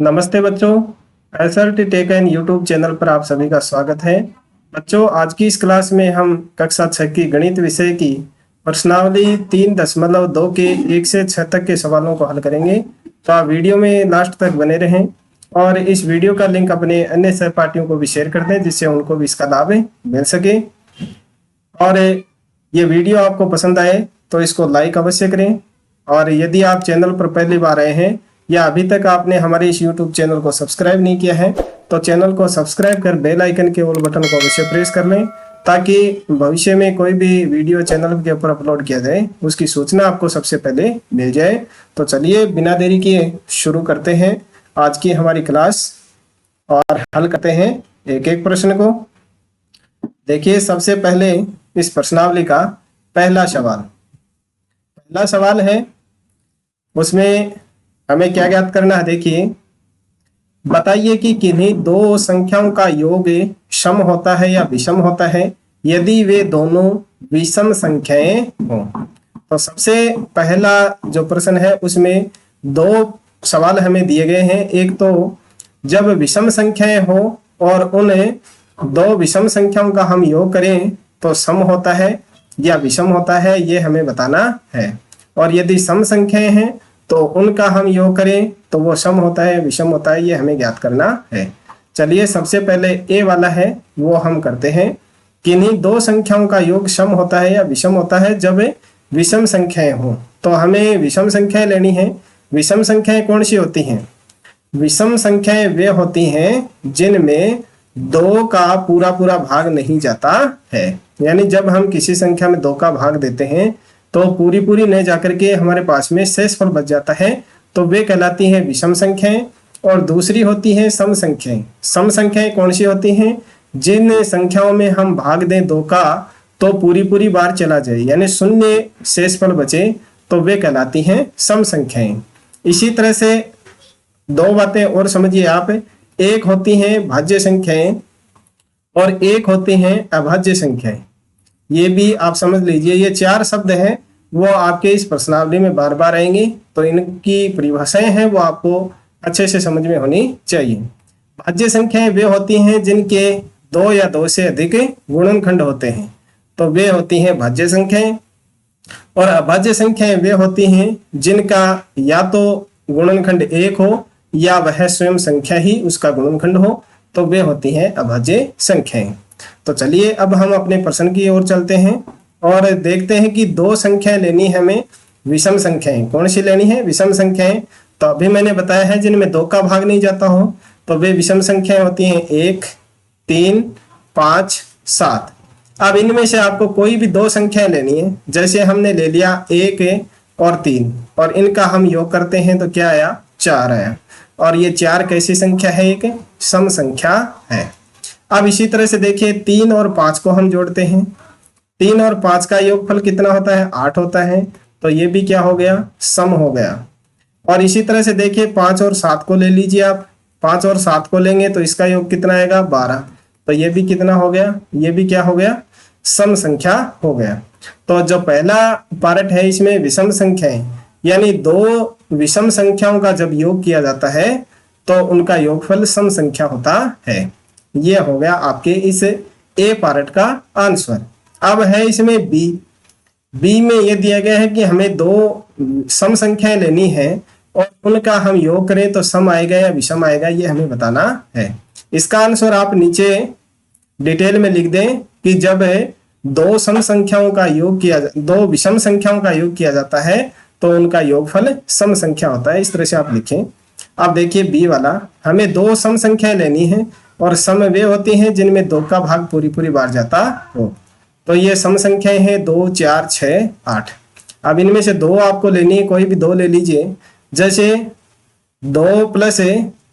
नमस्ते बच्चों। SRT tech and YouTube channel पर आप सभी का स्वागत है। बच्चों, आज की इस क्लास में हम कक्षा 6 की गणित विषय की प्रश्नावली 3.2 के 1 से 6 तक के सवालों को हल करेंगे। तो आप वीडियो में लास्ट तक बने रहें और इस वीडियो का लिंक अपने अन्य सहपाठियों को भी शेयर कर दें, जिससे उनको भी इसका लाभ मिल सके। और ये वीडियो आपको पसंद आए तो इसको लाइक अवश्य करें। और यदि आप चैनल पर पहली बार आए हैं या अभी तक आपने हमारे इस YouTube चैनल को सब्सक्राइब नहीं किया है तो चैनल को सब्सक्राइब कर बेल आइकन के ऑल बटन को अवश्य प्रेस कर लें, ताकि भविष्य में कोई भी वीडियो चैनल के ऊपर अपलोड किया जाए उसकी सूचना आपको सबसे पहले मिल जाए। तो चलिए बिना देरी किए शुरू करते हैं आज की हमारी क्लास और हल करते हैं एक एक प्रश्न को। देखिए, सबसे पहले इस प्रश्नावली का पहला सवाल है, उसमें हमें क्या ज्ञात करना है। देखिए, बताइए कि किन्हीं दो संख्याओं का योग सम होता है या विषम होता है यदि वे दोनों विषम संख्याएं हों। तो सबसे पहला जो प्रश्न है उसमें दो सवाल हमें दिए गए हैं। एक तो जब विषम संख्याएं हो और उन दो विषम संख्याओं का हम योग करें तो सम होता है या विषम होता है, ये हमें बताना है। और यदि सम संख्याएं हैं तो उनका हम योग करें तो वो सम होता है विषम होता है, ये हमें ज्ञात करना है। चलिए, सबसे पहले ए वाला है वो हम करते हैं। किन्हीं दो संख्याओं का योग सम होता है या विषम होता है जब विषम संख्याएं हो। तो हमें विषम संख्याएं लेनी है। विषम संख्याएं कौन सी होती हैं? विषम संख्याएं वे होती हैं जिनमें दो का पूरा पूरा भाग नहीं जाता है। यानी जब हम किसी संख्या में दो का भाग देते हैं तो पूरी पूरी नहीं जाकर के हमारे पास में शेषफल बच जाता है, तो वे कहलाती हैं विषम संख्याएं। और दूसरी होती है सम संख्याएं। सम संख्याएं कौन सी होती हैं? जिन संख्याओं में हम भाग दें दो का तो पूरी पूरी बार चला जाए, यानी शून्य शेषफल बचे, तो वे कहलाती हैं सम संख्याएं। इसी तरह से दो बातें और समझिए आप। एक होती हैं भाज्य संख्याएं और एक होती हैं अभाज्य संख्याएं। ये भी आप समझ लीजिए। ये चार शब्द हैं वो आपके इस प्रश्नावली में बार बार आएंगे, तो इनकी परिभाषाएं हैं वो आपको अच्छे से समझ में होनी चाहिए। भाज्य संख्याएं वे होती हैं जिनके दो या दो से अधिक गुणनखंड होते हैं, तो वे होती हैं भाज्य संख्याएं। और अभाज्य संख्याएं वे होती हैं जिनका या तो गुणनखंड एक हो या वह स्वयं संख्या ही उसका गुणनखंड हो, तो वे होती हैं अभाज्य संख्याएं। तो चलिए अब हम अपने प्रश्न की ओर चलते हैं और देखते हैं कि दो संख्याएं लेनी है हमें विषम संख्याएं। कौन सी लेनी है? विषम संख्याएं। तो अभी मैंने बताया है जिनमें दो का भाग नहीं जाता हो तो वे विषम संख्याएं होती हैं 1, 3, 5, 7। अब इनमें से आपको कोई भी दो संख्याएं लेनी है। जैसे हमने ले लिया 1 और 3 और इनका हम योग करते हैं तो क्या आया? 4 आया। और ये 4 कैसी संख्या है? एक सम संख्या है। अब इसी तरह से देखिए 3 और 5 को हम जोड़ते हैं। 3 और 5 का योगफल कितना होता है? 8 होता है। तो ये भी क्या हो गया? सम हो गया। और इसी तरह से देखिए 5 और 7 को ले लीजिए आप। 5 और 7 को लेंगे तो इसका योग कितना आएगा? 12। तो ये भी कितना हो गया? ये भी क्या हो गया? सम संख्या हो गया। तो जो पहला पार्ट है इसमें विषम संख्याएं, यानी दो विषम संख्याओं का जब योग किया जाता है तो उनका योगफल सम संख्या होता है। ये हो गया आपके इस ए पार्ट का आंसर। अब है इसमें बी में ये दिया गया है कि हमें दो सम संख्याएं लेनी है और उनका हम योग करें तो सम आएगा या विषम आएगा, ये हमें बताना है। इसका आंसर आप नीचे डिटेल में लिख दें कि जब दो सम संख्याओं का योग किया दो विषम संख्याओं का योग किया जाता है तो उनका योगफल सम संख्या होता है। इस तरह से आप लिखें। अब देखिए बी वाला, हमें दो सम संख्याएं लेनी है और सम वे होती हैं जिनमें दो का भाग पूरी पूरी बार जाता हो। तो ये सम संख्याएं हैं 2, 4, 6, 8। अब इनमें से दो आपको लेनी है, कोई भी दो ले लीजिए। जैसे 2 प्लस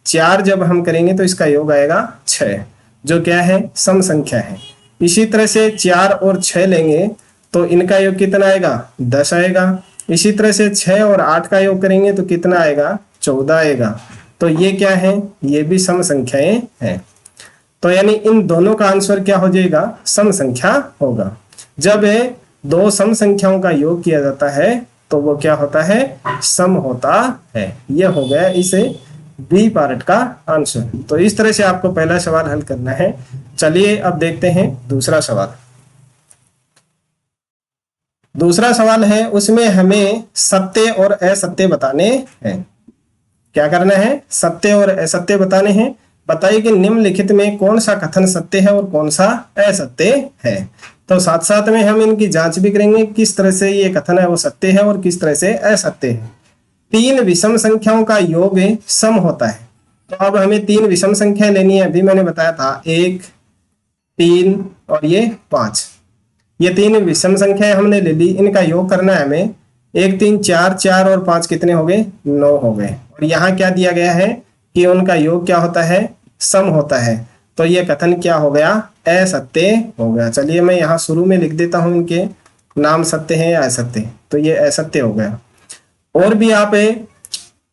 4 जब हम करेंगे तो इसका योग आएगा 6, जो क्या है? सम संख्या है। इसी तरह से 4 और 6 लेंगे तो इनका योग कितना आएगा? 10 आएगा। इसी तरह से 6 और 8 का योग करेंगे तो कितना आएगा? 14 आएगा। तो ये क्या है? ये भी सम संख्याएं हैं। तो यानी इन दोनों का आंसर क्या हो जाएगा? सम संख्या होगा। जब दो सम संख्याओं का योग किया जाता है तो वो क्या होता है? सम होता है। ये हो गया इस बी पार्ट का आंसर। तो इस तरह से आपको पहला सवाल हल करना है। चलिए अब देखते हैं दूसरा सवाल। दूसरा सवाल है, उसमें हमें सत्य और असत्य बताने हैं। क्या करना है? सत्य और असत्य बताने हैं। बताइए कि निम्नलिखित में कौन सा कथन सत्य है और कौन सा असत्य है। तो साथ साथ में हम इनकी जांच भी करेंगे किस तरह से ये कथन है वो सत्य है और किस तरह से असत्य है। तीन विषम संख्याओं का योग सम होता है। तो अब हमें तीन विषम संख्या लेनी है। अभी मैंने बताया था 1, 3 और ये 5। ये तीन विषम संख्याएं हमने ले ली, इनका योग करना है हमें। 1, 3, 4, 4 और 5 कितने हो गए? 9 हो गए। और यहाँ क्या दिया गया है कि उनका योग क्या होता है? सम होता है। तो ये कथन क्या हो गया? असत्य हो गया। चलिए मैं यहाँ शुरू में लिख देता हूँ इनके नाम, सत्य है या असत्य। तो ये असत्य हो गया। और भी आप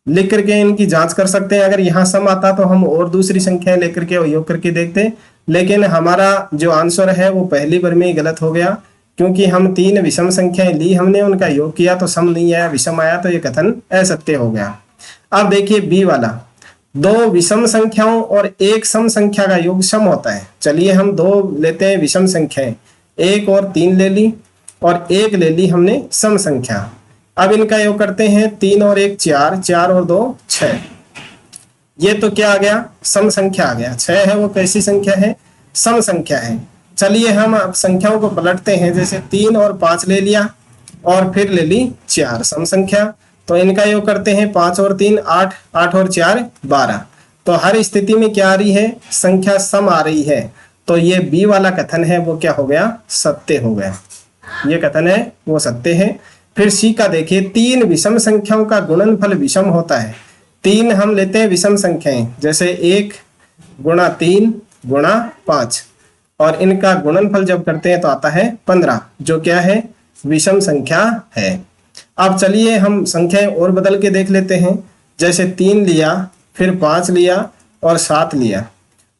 लिख करके इनकी जांच कर सकते हैं। अगर यहाँ सम आता तो हम और दूसरी संख्याएं लेकर के योग करके देखते, लेकिन हमारा जो आंसर है वो पहली बार में ही गलत हो गया, क्योंकि हम तीन विषम संख्याएं ली, हमने उनका योग किया तो सम नहीं आया, विषम आया, तो ये कथन असत्य हो गया। अब देखिए बी वाला, दो विषम संख्याओं और एक सम संख्या का योग सम होता है। चलिए हम दो लेते हैं विषम संख्याएं, 1 और 3 ले ली और 1 ले ली हमने सम संख्या। अब इनका योग करते हैं, 3 और 1 4, 4 और 2 6। ये तो क्या आ गया? सम संख्या आ गया। 6 है वो कैसी संख्या है? सम संख्या है। चलिए हम अब संख्याओं को पलटते हैं। जैसे 3 और 5 ले लिया और फिर ले ली 4, सम संख्या। तो इनका योग करते हैं, 5 और 3 8, 8 और 4 12। तो हर स्थिति में क्या आ रही है? संख्या सम आ रही है। तो ये बी वाला कथन है वो क्या हो गया? सत्य हो गया। ये कथन है वो सत्य है। फिर सी का देखिए, तीन विषम संख्याओं का गुणनफल विषम होता है। तीन हम लेते हैं विषम संख्याएं, जैसे 1 गुणा 3 गुणा 5, और इनका गुणनफल जब करते हैं तो आता है 15, जो क्या है? विषम संख्या है। अब चलिए हम संख्याएं और बदल के देख लेते हैं। जैसे 3 लिया, फिर 5 लिया और 7 लिया,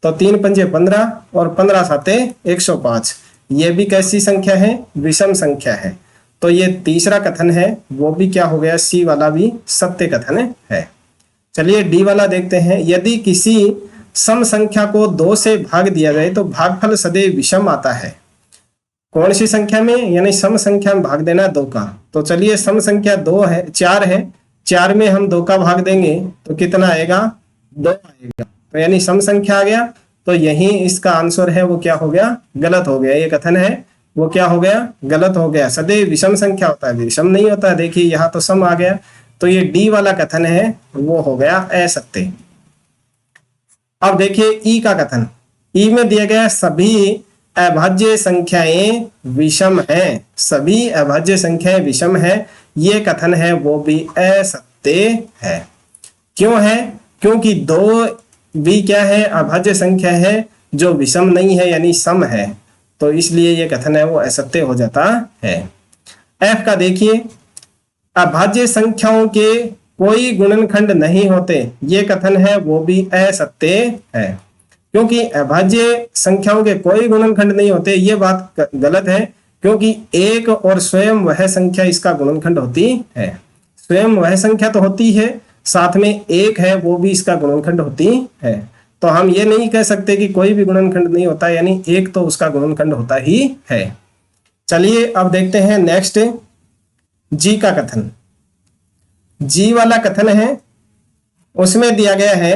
तो 3 पंजे 15 और 15 साते 105। ये भी कैसी संख्या है? विषम संख्या है। तो ये तीसरा कथन है वो भी क्या हो गया? सी वाला भी सत्य कथन है। चलिए डी वाला देखते हैं। यदि किसी सम संख्या को 2 से भाग दिया जाए तो भागफल सदैव विषम आता है। कौन सी संख्या में? यानी सम संख्या में भाग देना 2 का। तो चलिए सम संख्या 2 है, 4 है, 4 में हम 2 का भाग देंगे तो कितना आएगा? 2 आएगा। तो यानी सम संख्या आ गया। तो यही इसका आंसर है वो क्या हो गया? गलत हो गया। ये कथन है वो क्या हो गया? गलत हो गया। सदैव विषम संख्या होता है, विषम नहीं होता है। देखिए यहाँ तो सम आ गया। तो ये डी वाला कथन है वो हो गया असत्य। अब देखिए ई का कथन। ई में दिया गया सभी अभाज्य संख्याएं विषम हैं। सभी अभाज्य संख्याएं विषम है। ये कथन है वो भी असत्य है। क्यों है? क्योंकि 2 भी क्या है? अभाज्य संख्या है जो विषम नहीं है, यानी सम है। तो इसलिए ये कथन है वो असत्य हो जाता है। एफ का देखिए, अभाज्य संख्याओं के कोई गुणनखंड नहीं होते। ये कथन है वो भी असत्य है। क्योंकि अभाज्य संख्याओं के कोई गुणनखंड नहीं होते, ये बात गलत है। क्योंकि 1 और स्वयं वह संख्या इसका गुणनखंड होती है। स्वयं वह संख्या तो होती है, साथ में 1 है वो भी इसका गुणनखंड होती है। तो हम ये नहीं कह सकते कि कोई भी गुणनखंड नहीं होता, यानी 1 तो उसका गुणनखंड होता ही है। चलिए अब देखते हैं नेक्स्ट जी का कथन। जी वाला कथन है, उसमें दिया गया है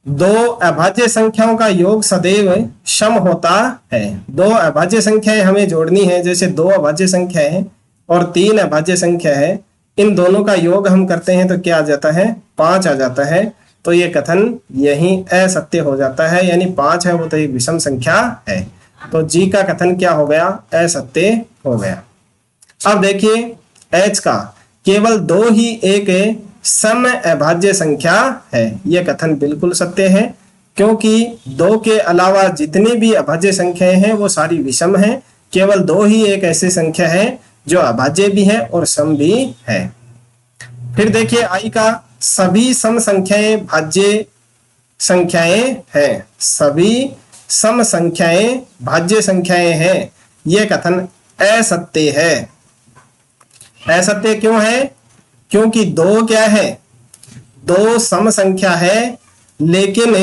2 अभाज्य संख्याओं का योग सदैव सम होता है। 2 अभाज्य संख्याएं हमें जोड़नी है। जैसे 2 अभाज्य संख्या है और 3 अभाज्य संख्या है, इन दोनों का योग हम करते हैं तो क्या आ जाता है? 5 आ जाता है। तो ये कथन यही असत्य हो जाता है, यानी 5 है वो तो एक विषम संख्या है। तो जी का कथन क्या हो गया? असत्य हो गया। अब देखिए एच का, केवल 2 ही एक सम अभाज्य संख्या है। यह कथन बिल्कुल सत्य है, क्योंकि 2 के अलावा जितनी भी अभाज्य संख्याएं हैं वो सारी विषम हैं। केवल 2 ही एक ऐसी संख्या है जो अभाज्य भी है और सम भी है। फिर देखिए आई का, सभी सम संख्याएं भाज्य संख्याएं हैं। सभी सम संख्याएं भाज्य संख्याएं हैं। यह कथन असत्य है। असत्य क्यों है? क्योंकि दो क्या है, दो सम संख्या है लेकिन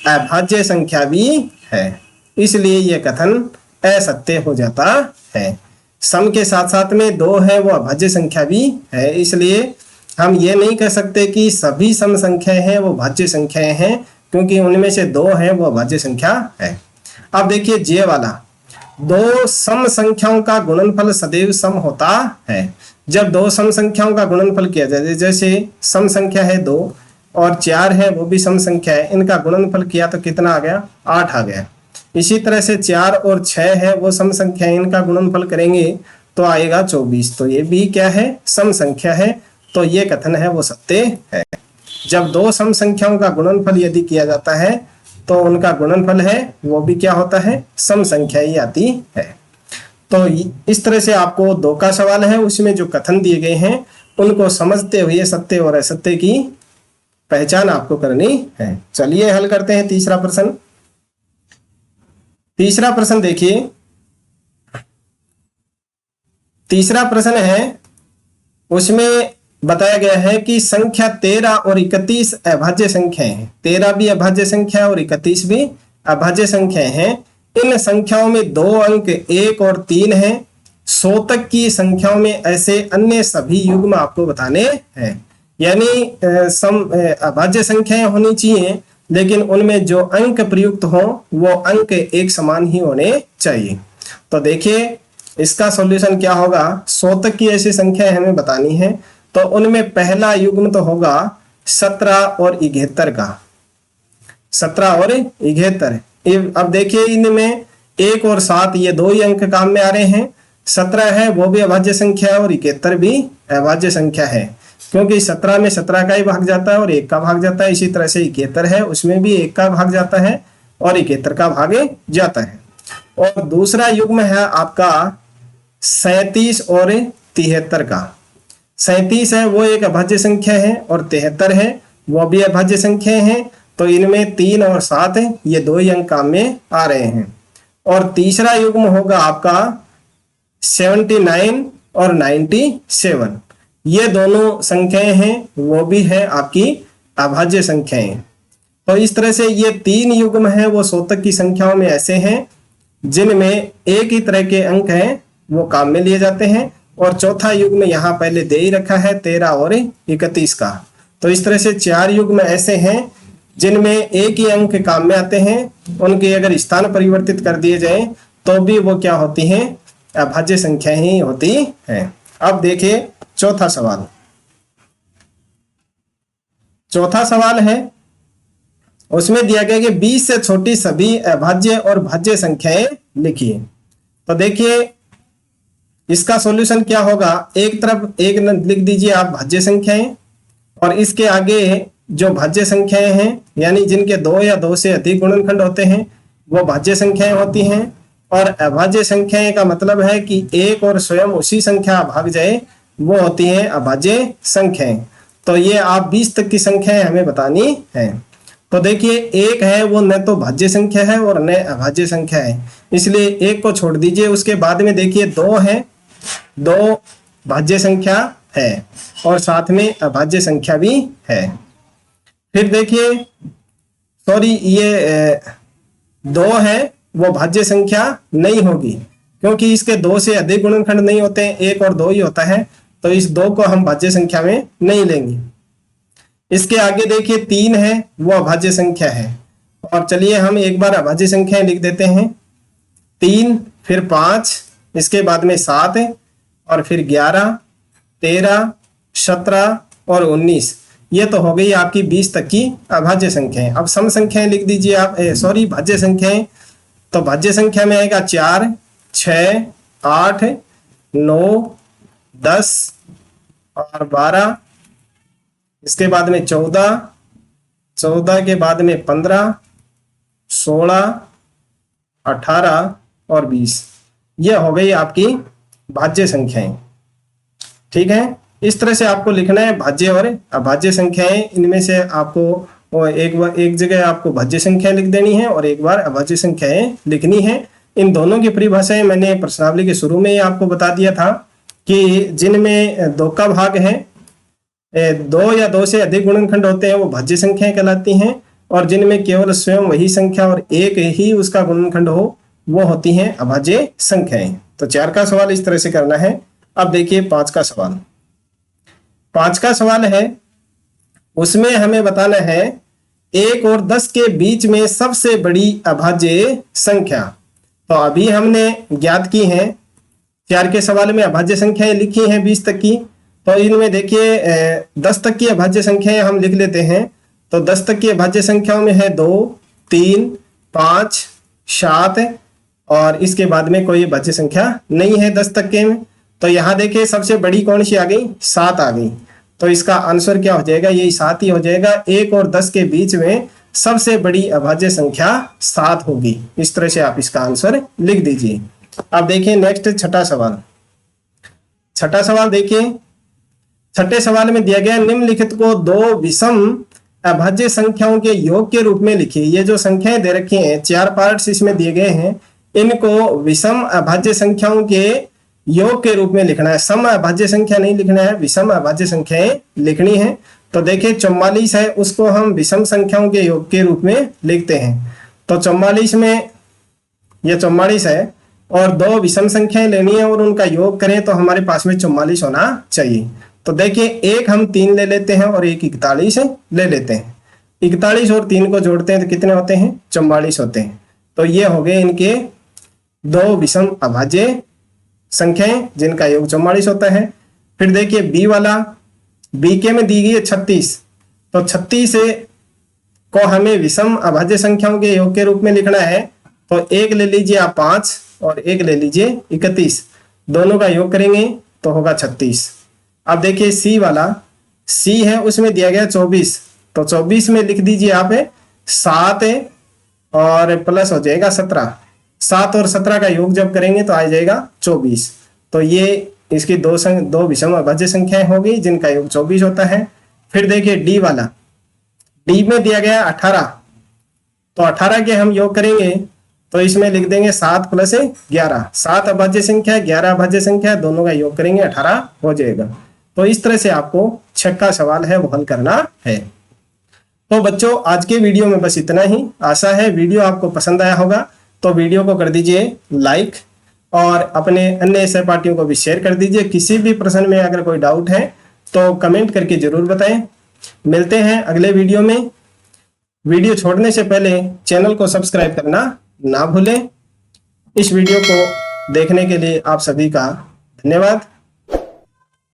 अभाज्य संख्या भी है, इसलिए यह कथन असत्य हो जाता है। सम के साथ साथ में दो है वो अभाज्य संख्या भी है, इसलिए हम ये नहीं कह सकते कि सभी सम संख्याएं हैं वो भाज्य संख्याएं हैं, क्योंकि उनमें से दो है वो भाज्य संख्या है। अब देखिए जे वाला, दो सम संख्याओं का गुणनफल सदैव सम होता है। जब दो सम संख्याओं का गुणनफल किया जाए, जैसे सम संख्या है 2 और 4 है वो भी सम संख्या है, इनका गुणनफल किया तो कितना आ गया, 8 आ गया। इसी तरह से 4 और 6 है वो सम संख्या है, इनका गुणनफल करेंगे तो आएगा 24, तो ये भी क्या है, सम संख्या है। तो ये कथन है वो सत्य है। जब दो सम संख्याओं का गुणनफल यदि किया जाता है तो उनका गुणनफल है वो भी क्या होता है, सम संख्या ही आती है। तो इस तरह से आपको दो का सवाल है, उसमें जो कथन दिए गए हैं उनको समझते हुए सत्य और असत्य की पहचान आपको करनी है। चलिए हल करते हैं तीसरा प्रश्न। तीसरा प्रश्न देखिए, तीसरा प्रश्न है उसमें बताया गया है कि संख्या 13 और 31 अभाज्य संख्याएं हैं। 13 भी अभाज्य संख्या और 31 भी अभाज्य संख्याएं हैं। इन संख्याओं में दो अंक 1 और 3 हैं। 100 तक की संख्याओं में ऐसे अन्य सभी युग्म आपको बताने हैं। यानी अभाज्य संख्याएं होनी चाहिए लेकिन उनमें जो अंक प्रयुक्त हो वो अंक एक समान ही होने चाहिए। तो देखिए इसका सॉल्यूशन क्या होगा, 100 तक की ऐसी संख्या हमें बतानी है, तो उनमें पहला युग्म तो होगा 17 और 71 का, 17 और 71। अब देखिए इनमें 1 और 7 ये दो ही अंक काम में आ रहे हैं। 17 है वो भी अभाज्य संख्या है और 71 भी अभाज्य संख्या है, क्योंकि 17 में 17 का ही भाग जाता है और 1 का भाग जाता है। इसी तरह से 71 है उसमें भी 1 का भाग जाता है और 71 का भाग जाता है। और दूसरा युग्म है आपका 37 और 73 का। 37 है वो एक अभाज्य संख्या है और 73 है वो भी अभाज्य संख्या है। तो इनमें 3 और 7 ये दो ही अंक काम में आ रहे हैं। और तीसरा युग्म होगा आपका 79 और 97, ये दोनों संख्याएं हैं वो भी है आपकी अभाज्य संख्याएं। तो इस तरह से ये 3 युग्म है वो 100 तक की संख्याओं में ऐसे हैं जिनमें एक ही तरह के अंक हैं वो काम में लिए जाते हैं। और चौथा युग्म यहाँ पहले दे ही रखा है 13 और 31 का। तो इस तरह से 4 युग्म ऐसे हैं जिनमें एक ही अंक काम में आते हैं, उनके अगर स्थान परिवर्तित कर दिए जाएं तो भी वो क्या होती हैं, अभाज्य संख्या ही होती हैं। अब देखिए चौथा सवाल। चौथा सवाल है उसमें दिया गया कि 20 से छोटी सभी अभाज्य और भाज्य संख्याएं लिखिए। तो देखिए इसका सॉल्यूशन क्या होगा, एक तरफ एक लिख दीजिए आप भाज्य संख्याएं और इसके आगे जो भाज्य संख्याएं हैं यानी जिनके 2 या 2 से अधिक गुणनखंड होते हैं वो भाज्य संख्याएं होती हैं। और अभाज्य संख्याएं का मतलब है कि एक और स्वयं उसी संख्या भाग जाए वो होती हैं अभाज्य संख्याएं। तो ये आप 20 तक की संख्याएं हमें बतानी है। तो देखिए एक है वो न तो भाज्य संख्या है और न अभाज्य संख्या है, इसलिए एक को छोड़ दीजिए। उसके बाद में देखिए 2 है, 2 भाज्य संख्या है और साथ में अभाज्य संख्या भी है। फिर देखिए ये 2 है वो भाज्य संख्या नहीं होगी क्योंकि इसके 2 से अधिक गुणनखंड नहीं होते हैं, 1 और 2 ही होता है। तो इस 2 को हम भाज्य संख्या में नहीं लेंगे। इसके आगे देखिए 3 है वो अभाज्य संख्या है। और चलिए हम एक बार अभाज्य संख्याएं लिख देते हैं, 3 फिर 5 इसके बाद में 7 और फिर 11 13 17 और 19, ये तो हो गई आपकी 20 तक की अभाज्य संख्याएं। अब सम संख्याएं लिख दीजिए आप, भाज्य संख्याएं। तो भाज्य संख्या में आएगा 4 6 8 9 10 और 12, इसके बाद में 14 के बाद में 15 16 18 और 20, ये हो गई आपकी भाज्य संख्याएं। ठीक है, इस तरह से आपको लिखना है भाज्य और अभाज्य संख्याएं। इनमें से आपको एक जगह आपको भाज्य संख्याएं लिख देनी है और एक बार अभाज्य संख्याएं लिखनी है। इन दोनों की परिभाषाएं मैंने प्रश्नावली के शुरू में ही आपको बता दिया था कि जिनमें 2 का भाग है दो या दो से अधिक गुणनखंड होते हैं वो भाज्य संख्याएं कहलाती हैं, और जिनमें केवल स्वयं वही संख्या और एक ही उसका गुणनखंड हो वो होती हैं अभाज्य संख्याएं। तो 4 का सवाल इस तरह से करना है। अब देखिए 5 का सवाल। 5 का सवाल है, उसमें हमें बताना है 1 और 10 के बीच में सबसे बड़ी अभाज्य संख्या। तो अभी हमने ज्ञात की है, 4 के सवाल में अभाज्य संख्याएं लिखी हैं 20 तक की। तो इनमें देखिए 10 तक की अभाज्य संख्याएं हम लिख लेते हैं। तो 10 तक की अभाज्य संख्याओं में है 2, 3, 5, 7 और इसके बाद में कोई अभाज्य संख्या नहीं है 10 तक के में। तो यहाँ देखिए सबसे बड़ी कौन सी आ गई, 7 आ गई। तो इसका आंसर क्या हो जाएगा, यही 7 ही हो जाएगा। 1 और 10 के बीच में सबसे बड़ी अभाज्य संख्या 7 होगी। इस तरह से आप इसका आंसर लिख दीजिए। अब देखिए नेक्स्ट छठा सवाल। छठा सवाल देखिए, छठे सवाल में दिया गया निम्नलिखित को 2 विषम अभाज्य संख्याओं के योग के रूप में लिखिए। ये जो संख्याएं दे रखी हैं, 4 पार्ट्स इसमें दिए गए हैं, इनको विषम अभाज्य संख्याओं के योग के रूप में लिखना है। सम अभाज्य संख्या नहीं लिखना है, विषम अभाज्य संख्याएं लिखनी है। तो देखिए 44 है, उसको हम विषम संख्याओं के योग के रूप में लिखते हैं। तो 44 में ये 44 है और 2 विषम संख्याएं लेनी है और उनका योग करें तो हमारे पास में 44 होना चाहिए। तो देखिए एक हम 3 ले लेते हैं और एक 41 ले लेते हैं। 41 और 3 को जोड़ते हैं तो कितने होते हैं, 44 होते हैं। तो ये हो गए इनके 2 विषम अभाज्य संख्याएं जिनका योग 44 होता है। फिर देखिए बी वाला, बी के में दी गई है 36। तो 36 को हमें विषम अभाज्य संख्याओं के योग के रूप में लिखना है। तो एक ले लीजिए आप 5 और एक ले लीजिए 31, दोनों का योग करेंगे तो होगा 36। अब देखिए सी वाला, सी है उसमें दिया गया 24। तो 24 में लिख दीजिए आप 7 और प्लस हो जाएगा 17। 7 और 17 का योग जब करेंगे तो आ जाएगा 24। तो ये इसकी दो विषम अभाज्य संख्याएं होगी जिनका योग 24 होता है। फिर देखिए डी वाला, डी में दिया गया 18। तो 18 के हम योग करेंगे तो इसमें लिख देंगे 7 प्लस 11। 7 अभाज्य संख्या, 11 अभाज्य संख्या, दोनों का योग करेंगे 18 हो जाएगा। तो इस तरह से आपको 6 का सवाल है वो हल करना है। तो बच्चों आज के वीडियो में बस इतना ही। आशा है वीडियो आपको पसंद आया होगा। तो वीडियो को कर दीजिए लाइक और अपने अन्य सहपाठियों को भी शेयर कर दीजिए। किसी भी प्रश्न में अगर कोई डाउट है तो कमेंट करके जरूर बताएं। मिलते हैं अगले वीडियो में। वीडियो छोड़ने से पहले चैनल को सब्सक्राइब करना ना भूलें। इस वीडियो को देखने के लिए आप सभी का धन्यवाद।